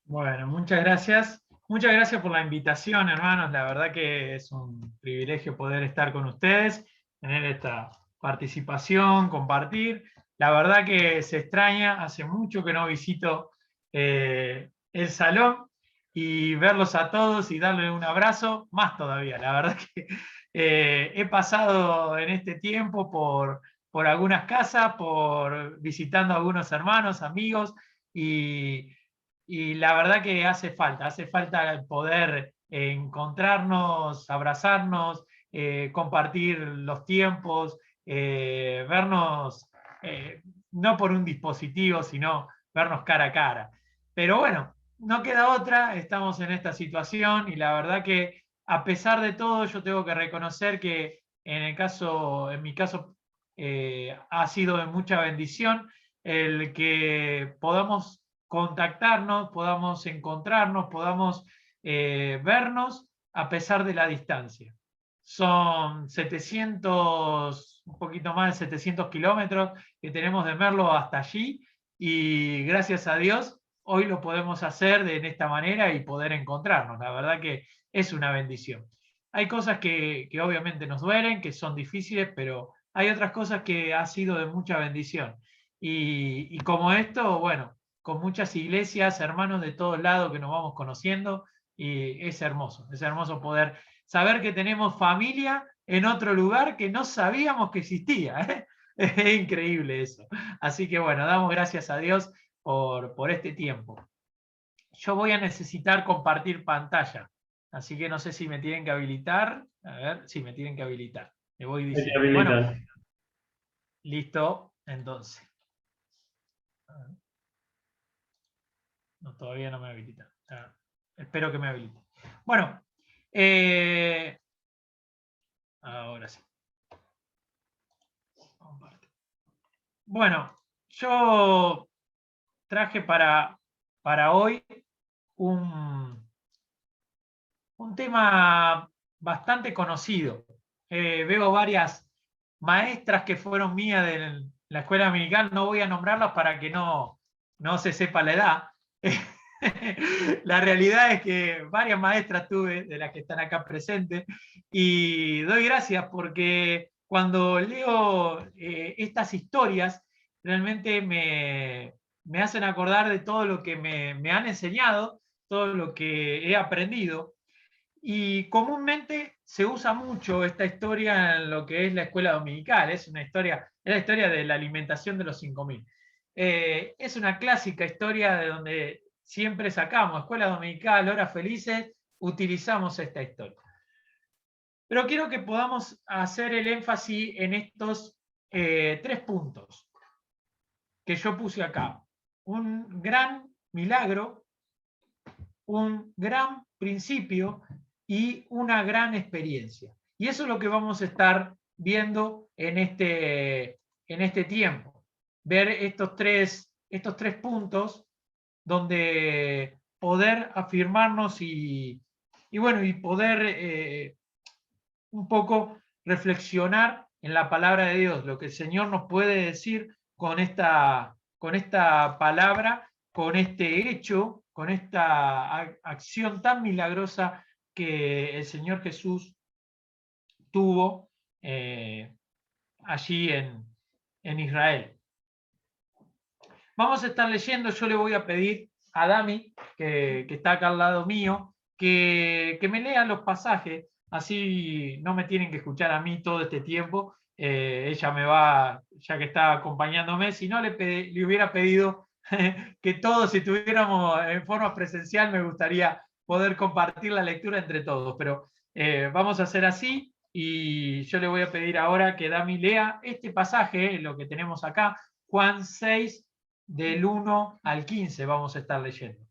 Bueno, muchas gracias. Muchas gracias por la invitación, hermanos. La verdad que es un privilegio poder estar con ustedes, tener esta participación, compartir. La verdad que se extraña, hace mucho que no visito el salón y verlos a todos y darles un abrazo, más todavía. La verdad que he pasado en este tiempo por algunas casas, por visitando a algunos hermanos, amigos y la verdad que hace falta el poder encontrarnos, abrazarnos, compartir los tiempos, vernos no por un dispositivo, sino vernos cara a cara. Pero bueno, no queda otra, estamos en esta situación y la verdad que a pesar de todo yo tengo que reconocer que en mi caso, ha sido de mucha bendición el que podamos contactarnos, podamos encontrarnos, podamos vernos a pesar de la distancia. Son 700, un poquito más de 700 kilómetros que tenemos de Merlo hasta allí y gracias a Dios hoy lo podemos hacer de esta manera y poder encontrarnos. La verdad que es una bendición. Hay cosas que obviamente nos duelen, que son difíciles, pero hay otras cosas que ha sido de mucha bendición. Y como esto, bueno, con muchas iglesias, hermanos de todos lados que nos vamos conociendo, y es hermoso poder saber que tenemos familia en otro lugar que no sabíamos que existía. ¿Eh? Es increíble eso. Así que bueno, damos gracias a Dios por este tiempo. Yo voy a necesitar compartir pantalla, así que no sé si me tienen que habilitar. A ver, si me tienen que habilitar. Me voy Se te diciendo. Bueno, habilitan. listo, entonces. No, todavía no me habilita. Espero que me habilite. Bueno, ahora sí. Bueno, yo traje para hoy un, un tema bastante conocido. Veo varias maestras que fueron mías de la escuela dominical, no voy a nombrarlas para que no se sepa la edad. La realidad es que varias maestras tuve de las que están acá presentes y doy gracias porque cuando leo estas historias realmente me hacen acordar de todo lo que me han enseñado, todo lo que he aprendido y comúnmente se usa mucho esta historia en lo que es la escuela dominical, es la historia de la alimentación de los 5.000. Es una clásica historia de donde siempre sacamos escuela dominical, horas felices, utilizamos esta historia. Pero quiero que podamos hacer el énfasis en estos 3 puntos que yo puse acá. Un gran milagro, un gran principio y una gran experiencia. Y eso es lo que vamos a estar viendo en este tiempo. Ver estos tres puntos donde poder afirmarnos bueno, y poder un poco reflexionar en la palabra de Dios, lo que el Señor nos puede decir con esta palabra, con este hecho, con esta acción tan milagrosa que el Señor Jesús tuvo allí en Israel. Vamos a estar leyendo, yo le voy a pedir a Dami, que está acá al lado mío, que me lea los pasajes, así no me tienen que escuchar a mí todo este tiempo. Ella me va, ya que está acompañándome, si no le hubiera pedido que todos, si estuviéramos en forma presencial, me gustaría poder compartir la lectura entre todos, pero vamos a hacer así y yo le voy a pedir ahora que Dami lea este pasaje, lo que tenemos acá, Juan 6, del 1 al 15 vamos a estar leyendo.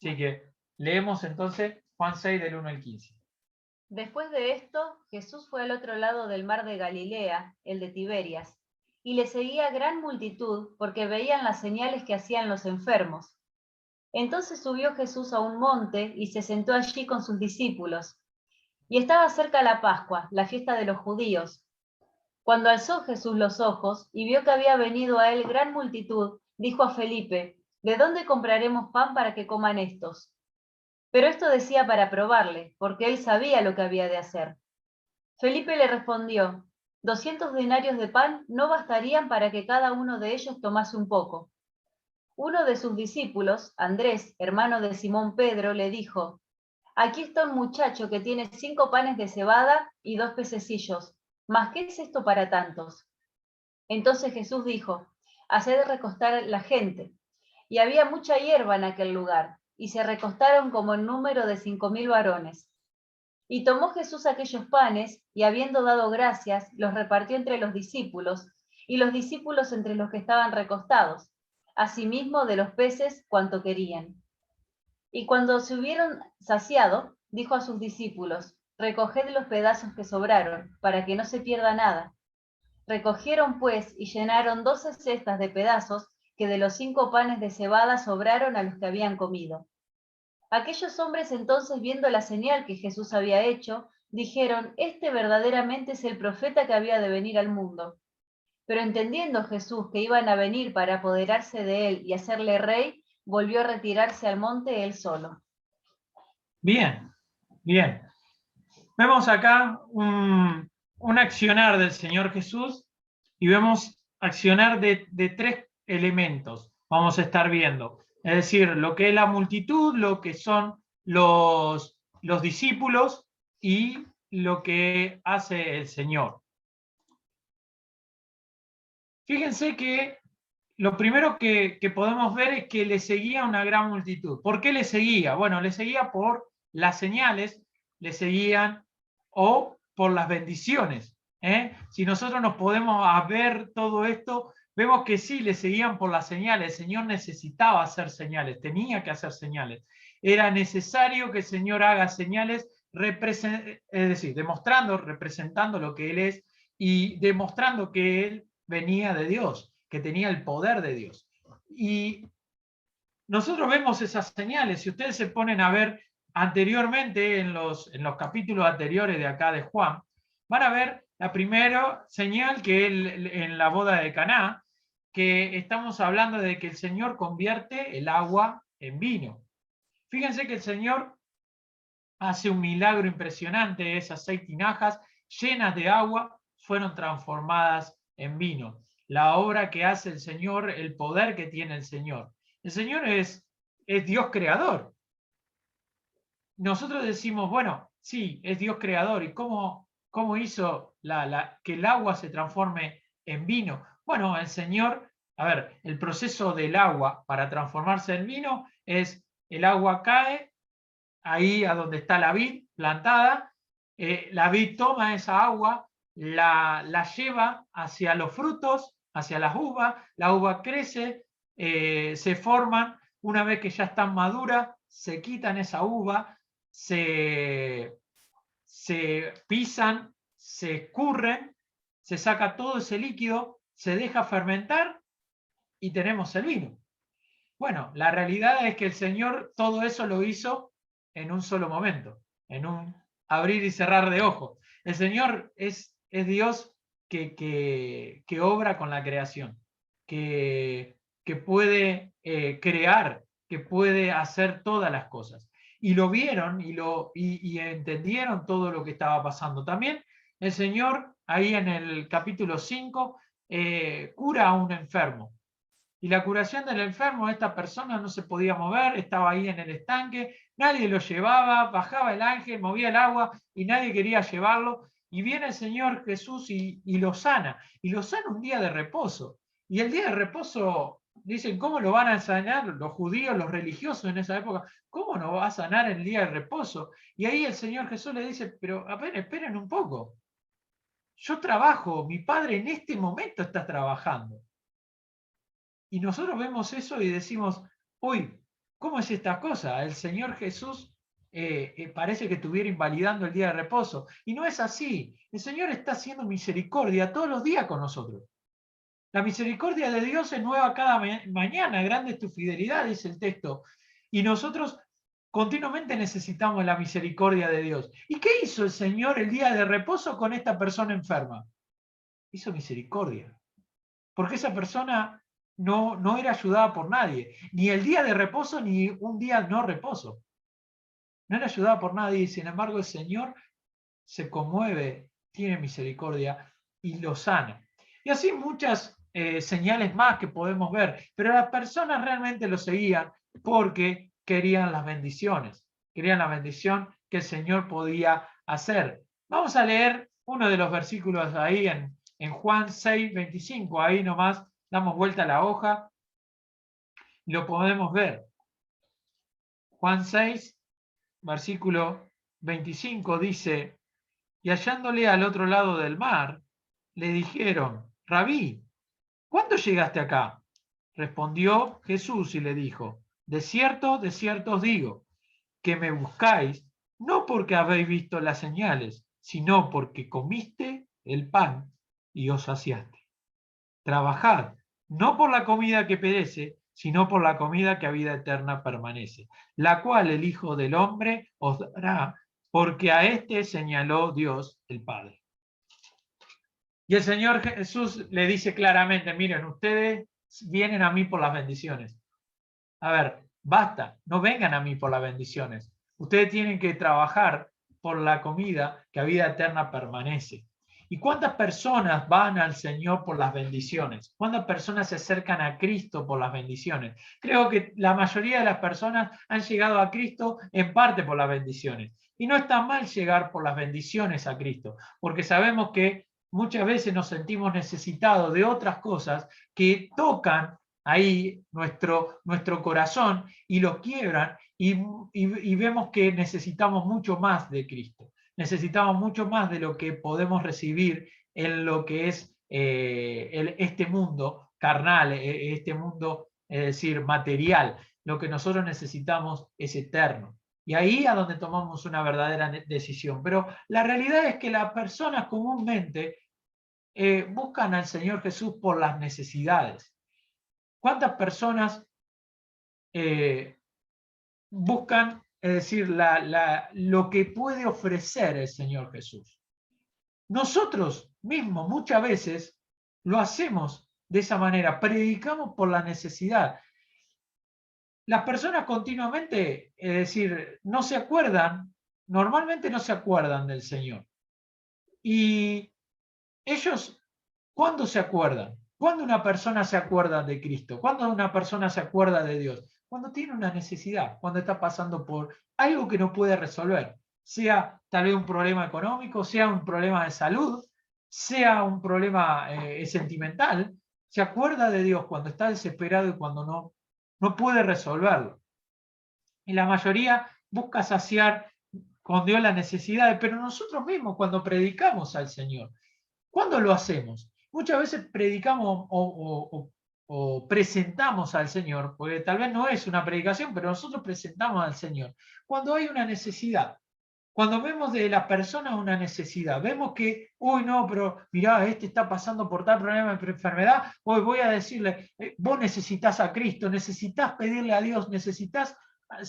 Así que leemos entonces Juan 6 del 1 al 15. Después de esto, Jesús fue al otro lado del mar de Galilea, el de Tiberias, y le seguía gran multitud porque veían las señales que hacían los enfermos. Entonces subió Jesús a un monte y se sentó allí con sus discípulos. Y estaba cerca la Pascua, la fiesta de los judíos. Cuando alzó Jesús los ojos y vio que había venido a él gran multitud, dijo a Felipe: ¿de dónde compraremos pan para que coman estos? Pero esto decía para probarle, porque él sabía lo que había de hacer. Felipe le respondió, 200 denarios de pan no bastarían para que cada uno de ellos tomase un poco. Uno de sus discípulos, Andrés, hermano de Simón Pedro, le dijo, aquí está un muchacho que tiene 5 panes de cebada y 2 pececillos. ¿Mas qué es esto para tantos? Entonces Jesús dijo, haced recostar la gente. Y había mucha hierba en aquel lugar, y se recostaron como en número de 5000 varones. Y tomó Jesús aquellos panes, y habiendo dado gracias, los repartió entre los discípulos, y los discípulos entre los que estaban recostados, asimismo de los peces cuanto querían. Y cuando se hubieron saciado, dijo a sus discípulos, recoged los pedazos que sobraron, para que no se pierda nada. Recogieron pues y llenaron 12 cestas de pedazos que de los 5 panes de cebada sobraron a los que habían comido. Aquellos hombres entonces, viendo la señal que Jesús había hecho, dijeron, este verdaderamente es el profeta que había de venir al mundo. Pero entendiendo Jesús que iban a venir para apoderarse de él y hacerle rey, volvió a retirarse al monte él solo. Bien, bien. Vemos acá un accionar del Señor Jesús y vemos accionar de 3 elementos. Vamos a estar viendo. Es decir, lo que es la multitud, lo que son los discípulos y lo que hace el Señor. Fíjense que lo primero que podemos ver es que le seguía una gran multitud. ¿Por qué le seguía? Bueno, le seguía por las señales, le seguían o por las bendiciones. Si nosotros nos podemos ver todo esto, vemos que sí, le seguían por las señales. El Señor necesitaba hacer señales, tenía que hacer señales. Era necesario que el Señor haga señales, es decir, demostrando, representando lo que Él es y demostrando que Él venía de Dios, que tenía el poder de Dios. Y nosotros vemos esas señales. Si ustedes se ponen a ver anteriormente en los capítulos anteriores de acá de Juan, van a ver la primera señal que en la boda de Caná, que estamos hablando de que el Señor convierte el agua en vino. Fíjense que el Señor hace un milagro impresionante. Esas 6 tinajas llenas de agua fueron transformadas en vino. La obra que hace el Señor, el poder que tiene el Señor. El Señor es Dios creador. Nosotros decimos, bueno, sí, es Dios creador. ¿Y cómo hizo que el agua se transforme en vino? Bueno, el Señor, a ver, el proceso del agua para transformarse en vino es el agua cae ahí a donde está la vid plantada, la vid toma esa agua, la lleva hacia los frutos, hacia las uvas, la uva crece, se forman, una vez que ya están maduras, se quitan esa uva, se pisan, se escurren, se saca todo ese líquido, se deja fermentar y tenemos el vino. Bueno, la realidad es que el Señor todo eso lo hizo en un solo momento, en un abrir y cerrar de ojos. El Señor es Dios que obra con la creación, que puede crear, que puede hacer todas las cosas. Y lo vieron y entendieron todo lo que estaba pasando. También el Señor, ahí en el capítulo 5, cura a un enfermo. Y la curación del enfermo, esta persona no se podía mover, estaba ahí en el estanque, nadie lo llevaba, bajaba el ángel, movía el agua y nadie quería llevarlo. Y viene el Señor Jesús y lo sana. Y lo sana un día de reposo. Y el día de reposo, dicen, ¿cómo lo van a sanar los judíos, los religiosos en esa época? ¿Cómo no va a sanar el día de reposo? Y ahí el Señor Jesús le dice, pero a ver, esperen un poco. Yo trabajo, mi Padre en este momento está trabajando. Y nosotros vemos eso y decimos, uy, ¿cómo es esta cosa? El Señor Jesús parece que estuviera invalidando el día de reposo. Y no es así. El Señor está haciendo misericordia todos los días con nosotros. La misericordia de Dios es nueva cada mañana. Grande es tu fidelidad, dice el texto. Y nosotros continuamente necesitamos la misericordia de Dios. ¿Y qué hizo el Señor el día de reposo con esta persona enferma? Hizo misericordia. Porque esa persona no era ayudada por nadie, ni el día de reposo ni un día no reposo. No era ayudada por nadie y sin embargo el Señor se conmueve, tiene misericordia y lo sana. Y así muchas señales más que podemos ver, pero las personas realmente lo seguían porque querían las bendiciones, querían la bendición que el Señor podía hacer. Vamos a leer uno de los versículos ahí en Juan 6, 25, ahí nomás damos vuelta a la hoja y lo podemos ver. Juan 6, versículo 25 dice: y hallándole al otro lado del mar, le dijeron: Rabí, ¿cuándo llegaste acá? Respondió Jesús y le dijo: de cierto os digo, que me buscáis, no porque habéis visto las señales, sino porque comiste el pan y os saciaste. Trabajad, no por la comida que perece, sino por la comida que a vida eterna permanece, la cual el Hijo del Hombre os dará, porque a éste señaló Dios el Padre. Y el Señor Jesús le dice claramente: miren, ustedes vienen a mí por las bendiciones. A ver, basta, no vengan a mí por las bendiciones. Ustedes tienen que trabajar por la comida que a vida eterna permanece. ¿Y cuántas personas van al Señor por las bendiciones? ¿Cuántas personas se acercan a Cristo por las bendiciones? Creo que la mayoría de las personas han llegado a Cristo en parte por las bendiciones. Y no está mal llegar por las bendiciones a Cristo, porque sabemos que muchas veces nos sentimos necesitados de otras cosas que tocan ahí nuestro corazón y lo quiebran y vemos que necesitamos mucho más de Cristo. Necesitamos mucho más de lo que podemos recibir en lo que es este mundo carnal, este mundo, es decir, material. Lo que nosotros necesitamos es eterno. Y ahí a donde tomamos una verdadera decisión. Pero la realidad es que las personas comúnmente buscan al Señor Jesús por las necesidades. ¿Cuántas personas buscan, es decir, lo que puede ofrecer el Señor Jesús? Nosotros mismos muchas veces lo hacemos de esa manera, predicamos por la necesidad. Las personas continuamente, es decir, no se acuerdan, normalmente no se acuerdan del Señor. Y ellos, ¿cuándo se acuerdan? ¿Cuándo una persona se acuerda de Cristo? ¿Cuándo una persona se acuerda de Dios? Cuando tiene una necesidad, cuando está pasando por algo que no puede resolver, sea tal vez un problema económico, sea un problema de salud, sea un problema sentimental, se acuerda de Dios cuando está desesperado y cuando no puede resolverlo. Y la mayoría busca saciar con Dios las necesidades, pero nosotros mismos cuando predicamos al Señor, ¿cuándo lo hacemos? Muchas veces predicamos o presentamos al Señor, porque tal vez no es una predicación, pero nosotros presentamos al Señor. Cuando hay una necesidad, cuando vemos de la persona una necesidad, vemos que, uy, no, pero mirá, este está pasando por tal problema de enfermedad, hoy voy a decirle, vos necesitas a Cristo, necesitas pedirle a Dios, necesitas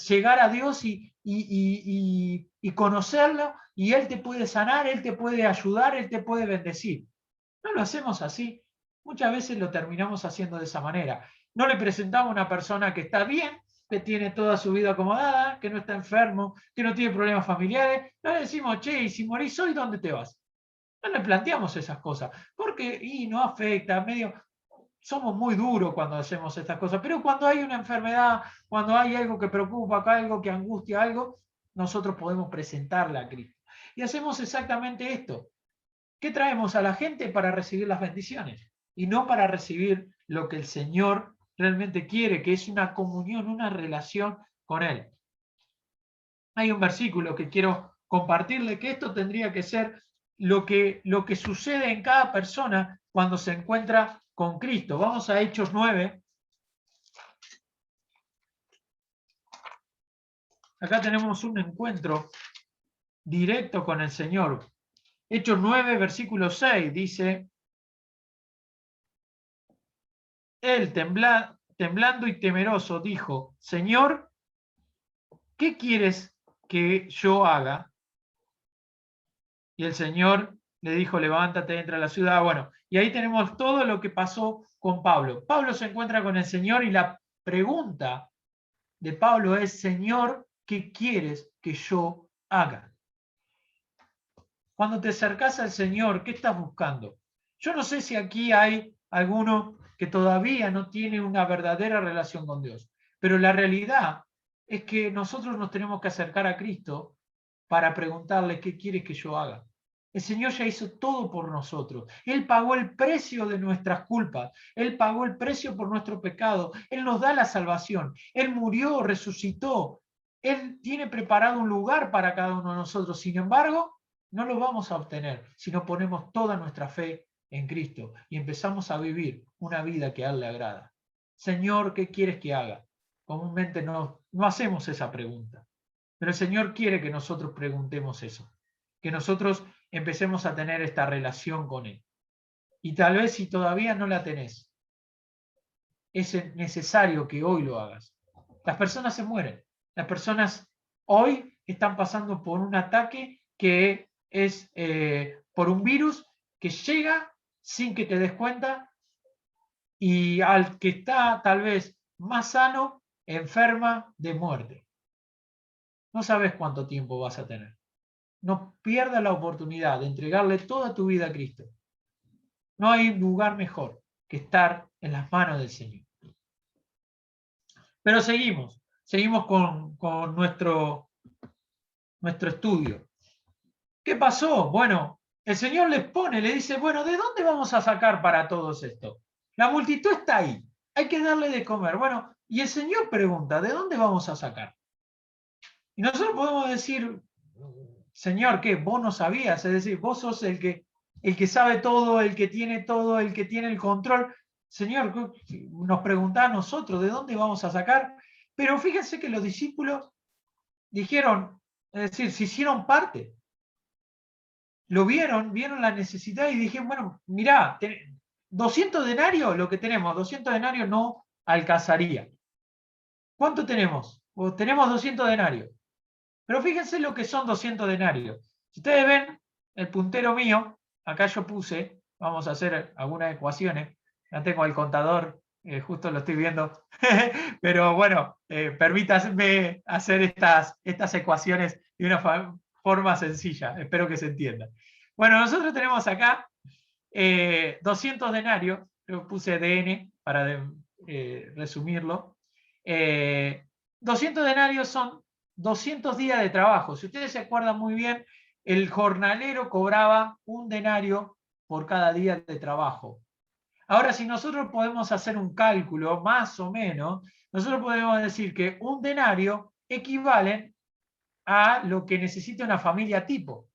llegar a Dios y conocerlo, y Él te puede sanar, Él te puede ayudar, Él te puede bendecir. No lo hacemos así. Muchas veces lo terminamos haciendo de esa manera. No le presentamos a una persona que está bien, que tiene toda su vida acomodada, que no está enfermo, que no tiene problemas familiares. No le decimos: che, y si morís hoy, ¿dónde te vas? No le planteamos esas cosas, porque no afecta, medio, somos muy duros cuando hacemos estas cosas, pero cuando hay una enfermedad, cuando hay algo que preocupa, algo que angustia, algo, nosotros podemos presentarle a Cristo. Y hacemos exactamente esto. ¿Qué traemos a la gente? Para recibir las bendiciones y no para recibir lo que el Señor realmente quiere, que es una comunión, una relación con Él. Hay un versículo que quiero compartirle, que esto tendría que ser lo que sucede en cada persona cuando se encuentra con Cristo. Vamos a Hechos 9. Acá tenemos un encuentro directo con el Señor. Hechos 9, versículo 6, dice: él, temblando y temeroso, dijo: Señor, ¿qué quieres que yo haga? Y el Señor le dijo, levántate, entra a la ciudad. Bueno, y ahí tenemos todo lo que pasó con Pablo. Pablo se encuentra con el Señor y la pregunta de Pablo es, Señor, ¿qué quieres que yo haga? Cuando te acercas al Señor, ¿qué estás buscando? Yo no sé si aquí hay alguno que todavía no tiene una verdadera relación con Dios, pero la realidad es que nosotros nos tenemos que acercar a Cristo para preguntarle qué quieres que yo haga. El Señor ya hizo todo por nosotros. Él pagó el precio de nuestras culpas. Él pagó el precio por nuestro pecado. Él nos da la salvación. Él murió, resucitó. Él tiene preparado un lugar para cada uno de nosotros. Sin embargo, no lo vamos a obtener si no ponemos toda nuestra fe en Cristo y empezamos a vivir una vida que a Él le agrada. Señor, ¿qué quieres que haga? Comúnmente no hacemos esa pregunta. Pero el Señor quiere que nosotros preguntemos eso, que nosotros empecemos a tener esta relación con Él. Y tal vez si todavía no la tenés, es necesario que hoy lo hagas. Las personas se mueren. Las personas hoy están pasando por un ataque que es por un virus que llega sin que te des cuenta y al que está tal vez más sano, enferma de muerte. No sabes cuánto tiempo vas a tener. No pierdas la oportunidad de entregarle toda tu vida a Cristo. No hay lugar mejor que estar en las manos del Señor. Pero seguimos con nuestro estudio. ¿Qué pasó? Bueno, el Señor les pone, le dice, bueno, ¿de dónde vamos a sacar para todos esto? La multitud está ahí, hay que darle de comer. Bueno, y el Señor pregunta, ¿de dónde vamos a sacar? Y nosotros podemos decir, Señor, ¿qué? Vos no sabías, es decir, vos sos el que sabe todo, el que tiene el control. Señor, nos preguntá a nosotros, ¿de dónde vamos a sacar? Pero fíjense que los discípulos dijeron, es decir, se hicieron parte. Lo vieron la necesidad y dijeron, bueno, mirá, 200 denarios, lo que tenemos, 200 denarios no alcanzaría. ¿Cuánto tenemos? Tenemos 200 denarios. Pero fíjense lo que son 200 denarios. Si ustedes ven el puntero mío, acá yo puse, vamos a hacer algunas ecuaciones, ya tengo el contador, justo lo estoy viendo, pero bueno, permítanme hacer estas ecuaciones de una forma sencilla, espero que se entienda. Bueno, nosotros tenemos acá 200 denarios, yo puse DN para resumirlo. 200 denarios son 200 días de trabajo. Si ustedes se acuerdan muy bien, el jornalero cobraba un denario por cada día de trabajo. Ahora, si nosotros podemos hacer un cálculo más o menos, nosotros podemos decir que un denario equivale a lo que necesita una familia tipo.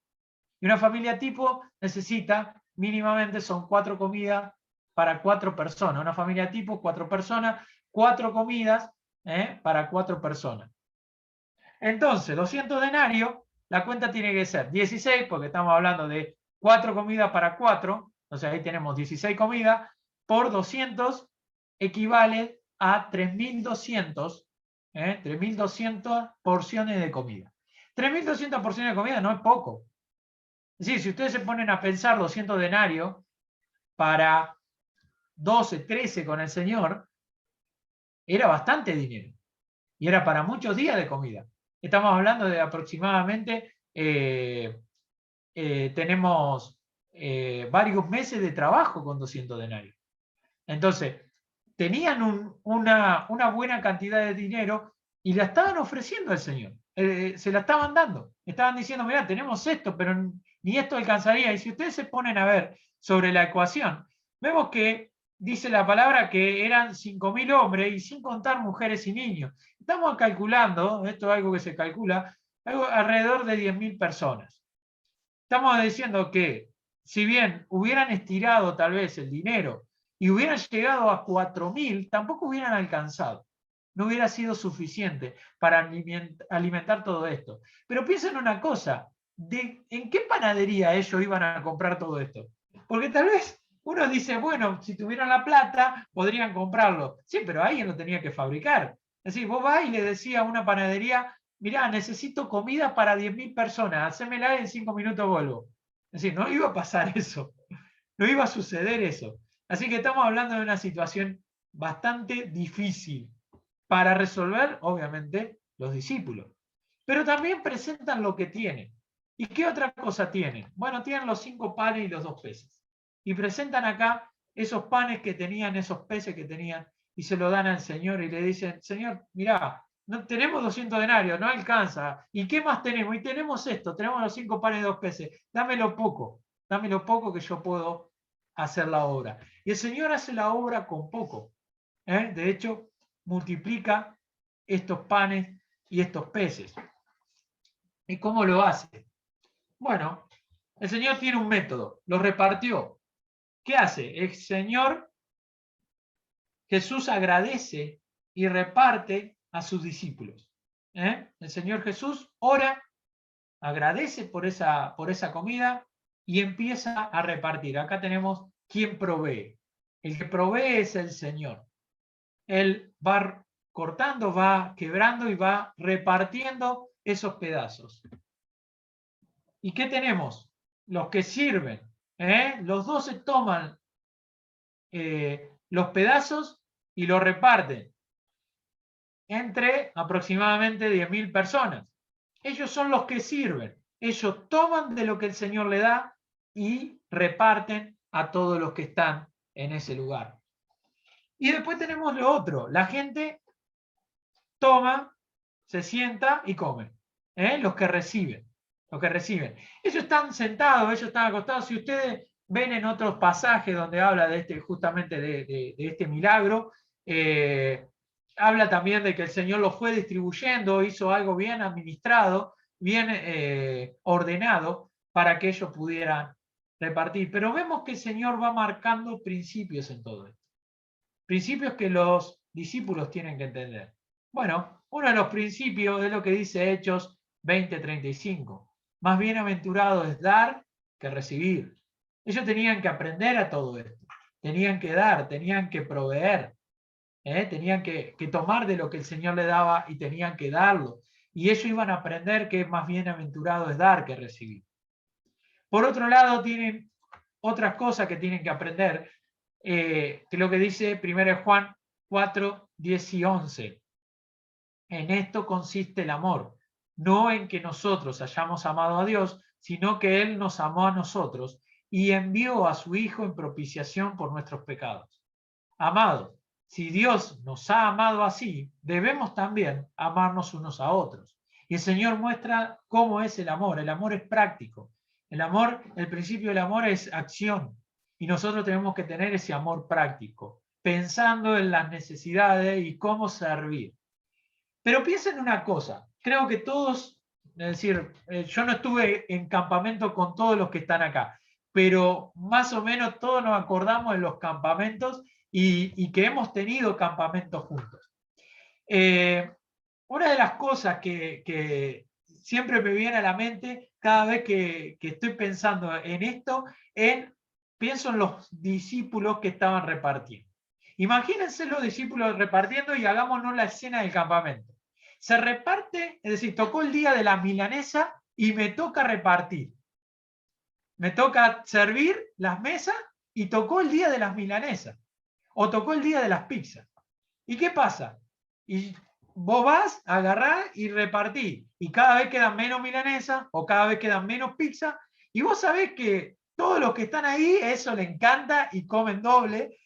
Y una familia tipo necesita, mínimamente, son 4 comidas para 4 personas. Una familia tipo, 4 personas, 4 comidas para 4 personas. Entonces, 200 denarios, la cuenta tiene que ser 16, porque estamos hablando de 4 comidas para 4, entonces ahí tenemos 16 comidas, por 200 equivale a 3.200, 3.200 porciones de comida. 3.200 porciones de comida no es poco. Es decir, si ustedes se ponen a pensar 200 denarios para 12, 13 con el Señor, era bastante dinero. Y era para muchos días de comida. Estamos hablando de aproximadamente, tenemos varios meses de trabajo con 200 denarios. Entonces, tenían una buena cantidad de dinero y la estaban ofreciendo al Señor. Se la estaban dando. Estaban diciendo, mirá, tenemos esto, pero ni esto alcanzaría. Y si ustedes se ponen a ver sobre la ecuación, vemos que dice la palabra que eran 5.000 hombres y sin contar mujeres y niños. Estamos calculando, esto es algo que se calcula, alrededor de 10.000 personas. Estamos diciendo que si bien hubieran estirado tal vez el dinero y hubieran llegado a 4.000, tampoco hubieran alcanzado. No hubiera sido suficiente para alimentar todo esto. Pero piensen una cosa, ¿en qué panadería ellos iban a comprar todo esto? Porque tal vez uno dice, bueno, si tuvieran la plata, podrían comprarlo. Sí, pero alguien lo tenía que fabricar. Es decir, vos vas y le decís a una panadería, mirá, necesito comida para 10.000 personas, hacémela y en 5 minutos vuelvo. Es decir, no iba a pasar eso, no iba a suceder eso. Así que estamos hablando de una situación bastante difícil para resolver, obviamente, los discípulos. Pero también presentan lo que tienen. ¿Y qué otra cosa tienen? Bueno, tienen los 5 panes y los 2 peces. Y presentan acá esos panes que tenían, esos peces que tenían, y se lo dan al Señor y le dicen, Señor, mirá, no, tenemos 200 denarios, no alcanza. ¿Y qué más tenemos? Y tenemos esto, tenemos los 5 panes y 2 peces. Dámelo poco que yo puedo hacer la obra. Y el Señor hace la obra con poco. De hecho, multiplica estos panes y estos peces. ¿Y cómo lo hace? Bueno, el Señor tiene un método, lo repartió. ¿Qué hace? El Señor Jesús agradece y reparte a sus discípulos. El Señor Jesús ora, agradece por esa comida y empieza a repartir. Acá tenemos quien provee. El que provee es el Señor. Él va cortando, va quebrando y va repartiendo esos pedazos. ¿Y qué tenemos? Los que sirven. Los 12 toman los pedazos y los reparten entre aproximadamente 10.000 personas. Ellos son los que sirven. Ellos toman de lo que el Señor le da y reparten a todos los que están en ese lugar. Y después tenemos lo otro. La gente toma, se sienta y come. Los que reciben. Los que reciben. Ellos están sentados, ellos están acostados. Si ustedes ven en otros pasajes donde habla de justamente de este milagro, habla también de que el Señor los fue distribuyendo, hizo algo bien administrado, bien ordenado, para que ellos pudieran repartir. Pero vemos que el Señor va marcando principios en todo esto. Principios que los discípulos tienen que entender. Bueno, uno de los principios es lo que dice Hechos 20:35. Más bienaventurado es dar que recibir. Ellos tenían que aprender a todo esto. Tenían que dar, tenían que proveer. Tenían que tomar de lo que el Señor le daba y tenían que darlo. Y ellos iban a aprender que más bienaventurado es dar que recibir. Por otro lado, tienen otras cosas que tienen que aprender, que es lo que dice 1 Juan 4, 10 y 11. En esto consiste el amor, no en que nosotros hayamos amado a Dios, sino que Él nos amó a nosotros y envió a su Hijo en propiciación por nuestros pecados. Amados, si Dios nos ha amado así, debemos también amarnos unos a otros. Y el Señor muestra cómo es el amor. El amor es práctico. El amor, el principio del amor es acción. Y nosotros tenemos que tener ese amor práctico, pensando en las necesidades y cómo servir. Pero piensen una cosa, creo que todos, es decir, yo no estuve en campamento con todos los que están acá, pero más o menos todos nos acordamos de los campamentos y que hemos tenido campamentos juntos. Una de las cosas que siempre me viene a la mente cada vez que estoy pensando en esto, pienso en los discípulos que estaban repartiendo. Imagínense los discípulos repartiendo y hagámonos la escena del campamento. Se reparte, es decir, tocó el día de la milanesa y me toca repartir. Me toca servir las mesas y tocó el día de las milanesas. O tocó el día de las pizzas. ¿Y qué pasa? Y vos vas a agarrar y repartir. Y cada vez quedan menos milanesas o cada vez quedan menos pizzas. Y vos sabés que todos los que están ahí, eso le encanta y comen doble.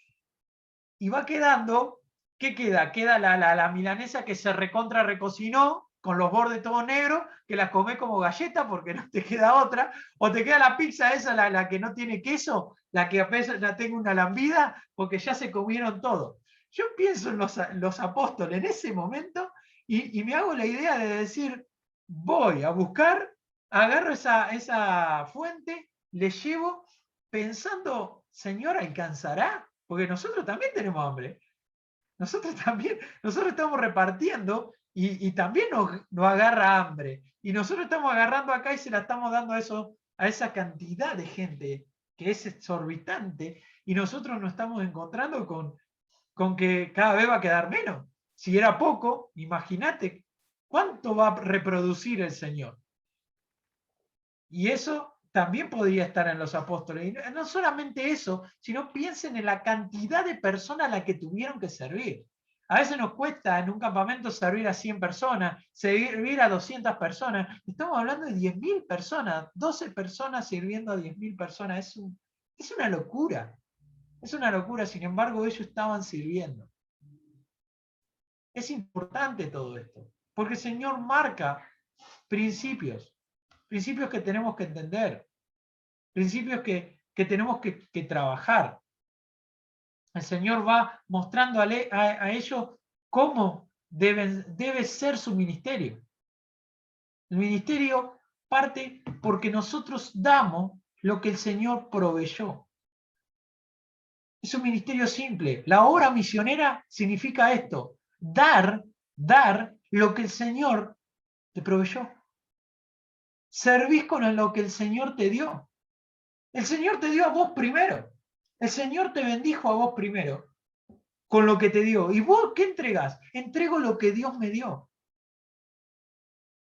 Y va quedando, ¿qué queda? Queda la milanesa que se recontra recocinó, con los bordes todos negros, que la comés como galleta porque no te queda otra, o te queda la pizza esa, la que no tiene queso, la que apenas la tengo una lambida, porque ya se comieron todo. Yo pienso en los apóstoles en ese momento y me hago la idea de decir, voy a buscar, agarro esa fuente, le llevo pensando, Señor, ¿alcanzará? Porque nosotros también tenemos hambre. Nosotros estamos repartiendo y también nos agarra hambre. Y nosotros estamos agarrando acá y se la estamos dando a esa cantidad de gente que es exorbitante y nosotros nos estamos encontrando con que cada vez va a quedar menos. Si era poco, imagínate cuánto va a reproducir el Señor. Y eso también podría estar en los apóstoles. Y no solamente eso, sino piensen en la cantidad de personas a las que tuvieron que servir. A veces nos cuesta en un campamento servir a 100 personas, servir a 200 personas. Estamos hablando de 10.000 personas, 12 personas sirviendo a 10.000 personas. Es una locura. Es una locura, sin embargo, ellos estaban sirviendo. Es importante todo esto, porque el Señor marca principios que tenemos que entender, principios que tenemos que trabajar. El Señor va mostrando a ellos cómo debe ser su ministerio. El ministerio parte porque nosotros damos lo que el Señor proveyó. Es un ministerio simple. La obra misionera significa esto: dar lo que el Señor te proveyó. Servís con lo que el Señor te dio. El Señor te dio a vos primero. El Señor te bendijo a vos primero con lo que te dio. ¿Y vos qué entregás? Entrego lo que Dios me dio.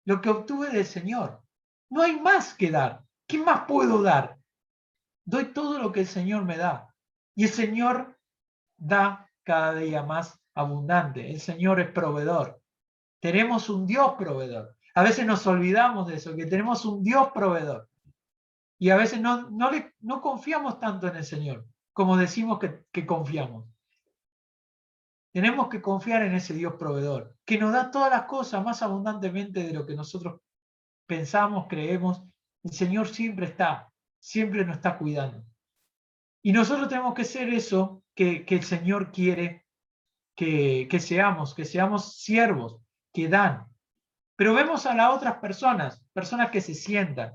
Lo que obtuve del Señor. No hay más que dar. ¿Qué más puedo dar? Doy todo lo que el Señor me da. Y el Señor da cada día más abundante. El Señor es proveedor. Tenemos un Dios proveedor. A veces nos olvidamos de eso, que tenemos un Dios proveedor. Y a veces no confiamos tanto en el Señor como decimos que confiamos. Tenemos que confiar en ese Dios proveedor, que nos da todas las cosas más abundantemente de lo que nosotros pensamos, creemos. El Señor siempre nos está cuidando. Y nosotros tenemos que ser eso que el Señor quiere que seamos siervos, que dan. Pero vemos a las otras personas que se sientan,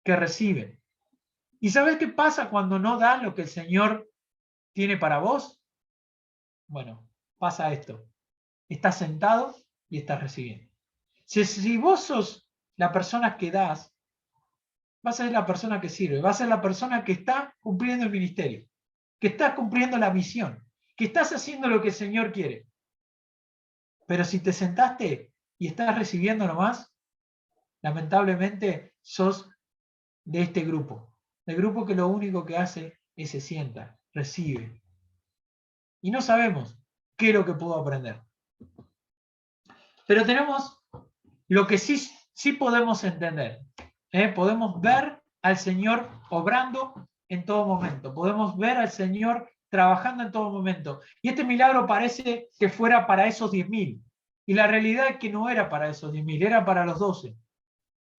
que reciben. ¿Y sabes qué pasa cuando no dan lo que el Señor tiene para vos? Bueno, pasa esto. Estás sentado y estás recibiendo. Si vos sos la persona que das, vas a ser la persona que sirve, vas a ser la persona que está cumpliendo el ministerio, que está cumpliendo la misión, que estás haciendo lo que el Señor quiere. Pero si te sentaste y estás recibiendo nomás, lamentablemente sos de este grupo. El grupo que lo único que hace es se sienta, recibe. Y no sabemos qué es lo que puedo aprender. Pero tenemos lo que sí podemos entender. Podemos ver al Señor obrando en todo momento. Podemos ver al Señor trabajando en todo momento. Y este milagro parece que fuera para esos 10.000. Y la realidad es que no era para esos 10.000, era para los 12.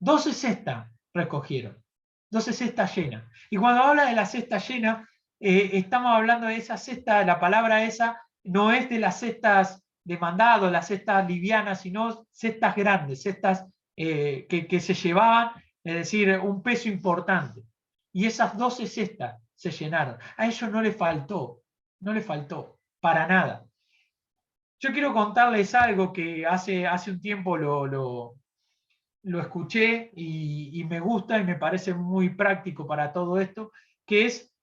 12 cestas recogieron. 12 cestas llenas. Y cuando habla de la cesta llena, estamos hablando de esa cesta, la palabra esa no es de las cestas de mandado, las cestas livianas, sino cestas grandes, cestas que se llevaban, es decir, un peso importante. Y esas 12 cestas se llenaron. A ellos no les faltó para nada. Yo quiero contarles algo que hace un tiempo lo escuché y me gusta y me parece muy práctico para todo esto, que es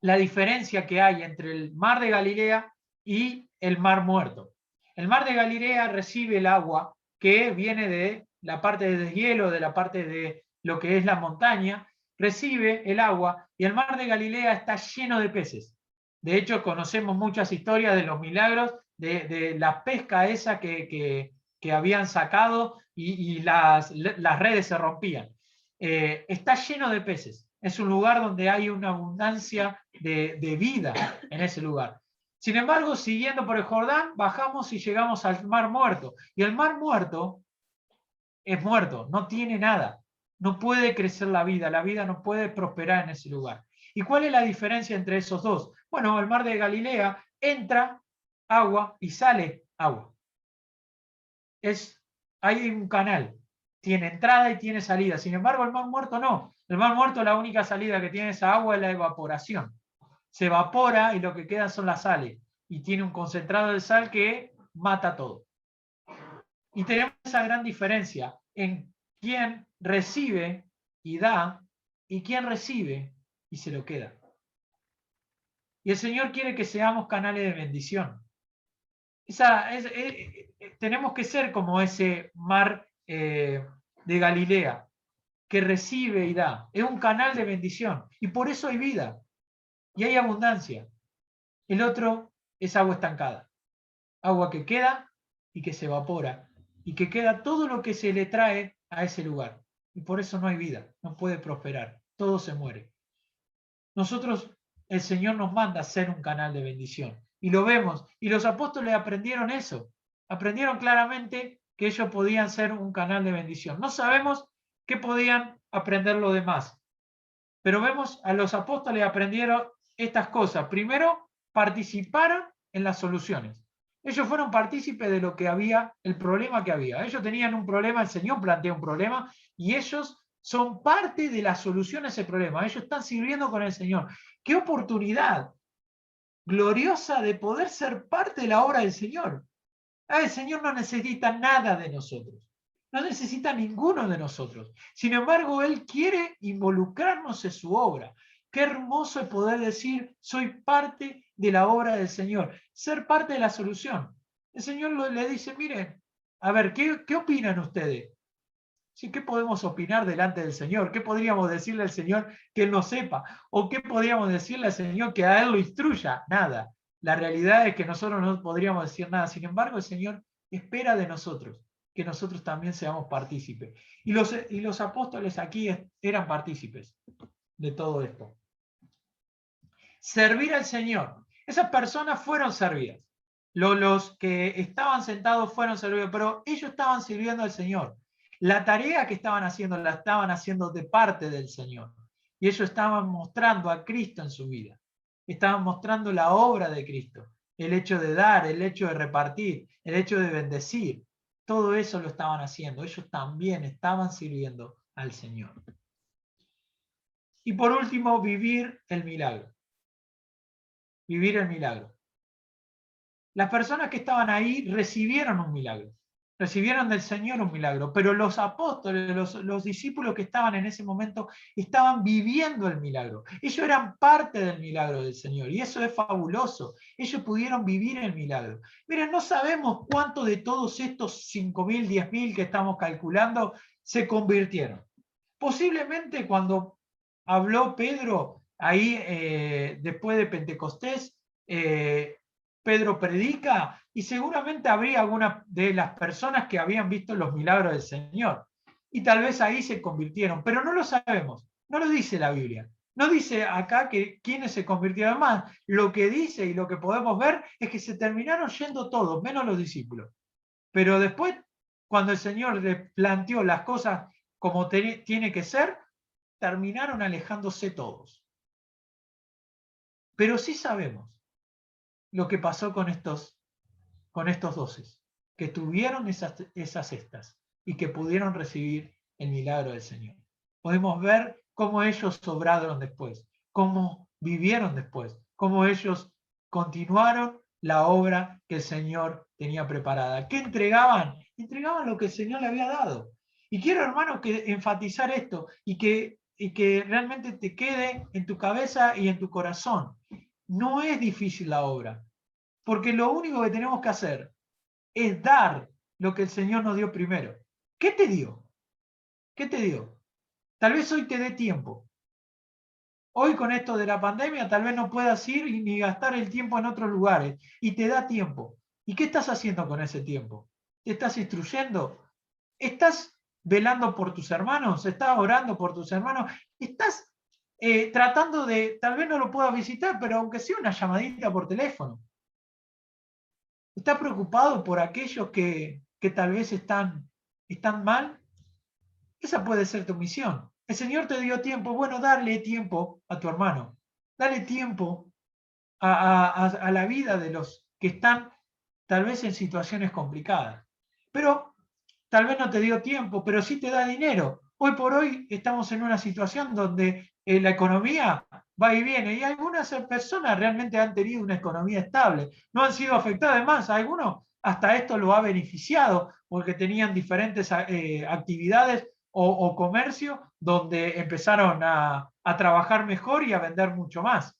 la diferencia que hay entre el mar de Galilea y el mar muerto. El mar de Galilea recibe el agua que viene de la parte de deshielo, de la parte de lo que es la montaña, recibe el agua y el mar de Galilea está lleno de peces. De hecho, conocemos muchas historias de los milagros, de la pesca esa que habían sacado y las redes se rompían. Está lleno de peces. Es un lugar donde hay una abundancia de vida en ese lugar. Sin embargo, siguiendo por el Jordán, bajamos y llegamos al Mar Muerto. Y el Mar Muerto es muerto, no tiene nada. No puede crecer la vida no puede prosperar en ese lugar. ¿Y cuál es la diferencia entre esos dos? Bueno, el Mar de Galilea entra agua y sale agua. Hay un canal, tiene entrada y tiene salida. Sin embargo, el Mar Muerto no. El Mar Muerto, la única salida que tiene esa agua es la evaporación. Se evapora y lo que quedan son las sales. Y tiene un concentrado de sal que mata todo. Y tenemos esa gran diferencia en quién recibe y da y quién recibe y se lo queda. Y el Señor quiere que seamos canales de bendición. Tenemos que ser como ese mar de Galilea. que recibe y da. Es un canal de bendición. Y por eso hay vida. Y hay abundancia. El otro es agua estancada. Agua que queda y que se evapora. Y que queda todo lo que se le trae a ese lugar. Y por eso no hay vida. No puede prosperar. Todo se muere. Nosotros, el Señor nos manda a ser un canal de bendición. Y lo vemos. Y los apóstoles aprendieron eso. Aprendieron claramente que ellos podían ser un canal de bendición. No sabemos qué podían aprender los demás. Pero vemos a los apóstoles aprendieron estas cosas. Primero, participaron en las soluciones. Ellos fueron partícipes de lo que había, el problema que había. Ellos tenían un problema, el Señor plantea un problema y ellos son parte de la solución a ese problema. Ellos están sirviendo con el Señor. ¡Qué oportunidad gloriosa de poder ser parte de la obra del Señor! El Señor no necesita nada de nosotros. No necesita ninguno de nosotros. Sin embargo, Él quiere involucrarnos en su obra. Qué hermoso es poder decir, soy parte de la obra del Señor. Ser parte de la solución. El Señor le dice, miren, a ver, ¿qué opinan ustedes? Sí, ¿qué podemos opinar delante del Señor? ¿Qué podríamos decirle al Señor que Él no sepa? ¿O qué podríamos decirle al Señor que a Él lo instruya? Nada. La realidad es que nosotros no podríamos decir nada. Sin embargo, el Señor espera de nosotros que nosotros también seamos partícipes. Y los apóstoles aquí eran partícipes de todo esto. Servir al Señor. Esas personas fueron servidas. Los que estaban sentados fueron servidos, pero ellos estaban sirviendo al Señor. La tarea que estaban haciendo, la estaban haciendo de parte del Señor. Y ellos estaban mostrando a Cristo en su vida. Estaban mostrando la obra de Cristo. El hecho de dar, el hecho de repartir, el hecho de bendecir. Todo eso lo estaban haciendo. Ellos también estaban sirviendo al Señor. Y por último, vivir el milagro. Vivir el milagro. Las personas que estaban ahí recibieron un milagro. Recibieron del Señor un milagro, pero los apóstoles, los discípulos que estaban en ese momento, estaban viviendo el milagro. Ellos eran parte del milagro del Señor y eso es fabuloso. Ellos pudieron vivir el milagro. Miren, no sabemos cuánto de todos estos 5.000, 10.000 que estamos calculando se convirtieron. Posiblemente cuando habló Pedro ahí después de Pentecostés, Pedro predica y seguramente habría algunas de las personas que habían visto los milagros del Señor y tal vez ahí se convirtieron, pero no lo sabemos, no lo dice la Biblia. No dice acá que quienes se convirtieron más. Lo que dice y lo que podemos ver es que se terminaron yendo todos, menos los discípulos. Pero después, cuando el Señor le planteó las cosas como tiene que ser, terminaron alejándose todos. Pero sí sabemos lo que pasó con estos 12, que tuvieron esas cestas y que pudieron recibir el milagro del Señor. Podemos ver cómo ellos obraron después, cómo vivieron después, cómo ellos continuaron la obra que el Señor tenía preparada. ¿Qué entregaban? Entregaban lo que el Señor le había dado. Y quiero, hermano, que enfatizar esto y que realmente te quede en tu cabeza y en tu corazón. No es difícil la obra, porque lo único que tenemos que hacer es dar lo que el Señor nos dio primero. ¿Qué te dio? ¿Qué te dio? Tal vez hoy te dé tiempo. Hoy con esto de la pandemia tal vez no puedas ir ni gastar el tiempo en otros lugares y te da tiempo. ¿Y qué estás haciendo con ese tiempo? ¿Te estás instruyendo? ¿Estás velando por tus hermanos? ¿Estás orando por tus hermanos? ¿Estás tratando de, tal vez no lo puedas visitar, pero aunque sea una llamadita por teléfono? ¿Estás preocupado por aquellos que tal vez están mal? Esa puede ser tu misión. El Señor te dio tiempo. Bueno, darle tiempo a tu hermano. Dale tiempo a la vida de los que están tal vez en situaciones complicadas. Pero tal vez no te dio tiempo, pero sí te da dinero. Hoy por hoy estamos en una situación donde la economía va y viene y algunas personas realmente han tenido una economía estable, no han sido afectadas. Además, algunos hasta esto lo ha beneficiado porque tenían diferentes actividades o comercio donde empezaron a trabajar mejor y a vender mucho más.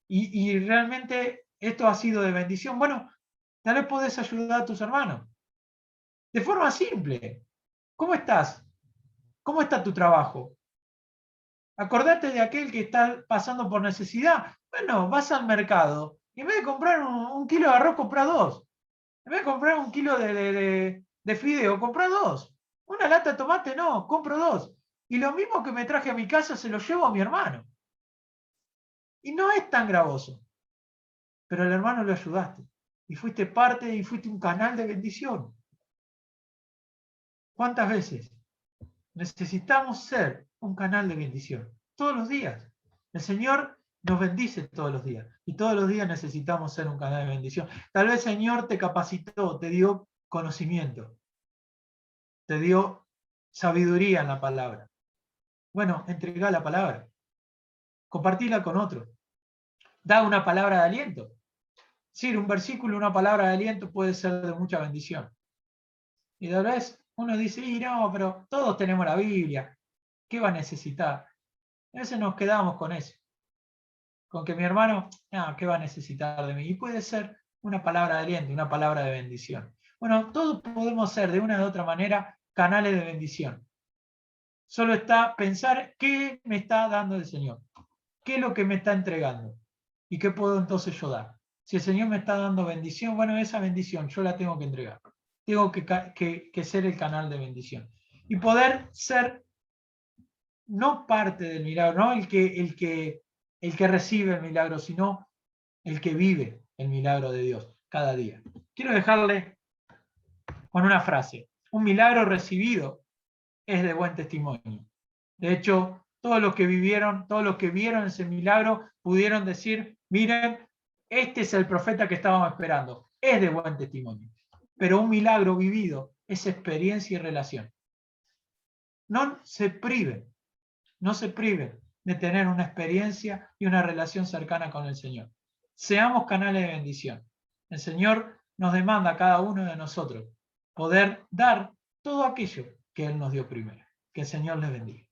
Y realmente esto ha sido de bendición. Bueno, tal vez podés ayudar a tus hermanos. De forma simple. ¿Cómo estás? ¿Cómo está tu trabajo? Acordate de aquel que está pasando por necesidad. Bueno, vas al mercado y en vez de comprar un kilo de arroz, compra 2. En vez de comprar un kilo de fideo, compra 2. Una lata de tomate, no, compro 2. Y lo mismo que me traje a mi casa se lo llevo a mi hermano. Y no es tan gravoso. Pero al hermano lo ayudaste. Y fuiste parte y fuiste un canal de bendición. ¿Cuántas veces necesitamos ser un canal de bendición? Todos los días. El Señor nos bendice todos los días. Y todos los días necesitamos ser un canal de bendición. Tal vez el Señor te capacitó, te dio conocimiento, te dio sabiduría en la palabra. Bueno, entregá la palabra. Compartila con otro. Da una palabra de aliento. Sí, un versículo, una palabra de aliento puede ser de mucha bendición. Y tal vez uno dice, y no, pero todos tenemos la Biblia, ¿qué va a necesitar? A veces nos quedamos con eso, con que mi hermano, no, ¿qué va a necesitar de mí? Y puede ser una palabra de aliento, una palabra de bendición. Bueno, todos podemos ser de una u otra manera canales de bendición. Solo está pensar qué me está dando el Señor, qué es lo que me está entregando y qué puedo entonces yo dar. Si el Señor me está dando bendición, bueno, esa bendición yo la tengo que entregar. Tengo que ser el canal de bendición. Y poder ser no parte del milagro, no el que recibe el milagro, sino el que vive el milagro de Dios cada día. Quiero dejarle con una frase. Un milagro recibido es de buen testimonio. De hecho, todos los que vieron ese milagro pudieron decir, miren, este es el profeta que estábamos esperando. Es de buen testimonio. Pero un milagro vivido es experiencia y relación. No se priven de tener una experiencia y una relación cercana con el Señor. Seamos canales de bendición. El Señor nos demanda a cada uno de nosotros poder dar todo aquello que Él nos dio primero. Que el Señor les bendiga.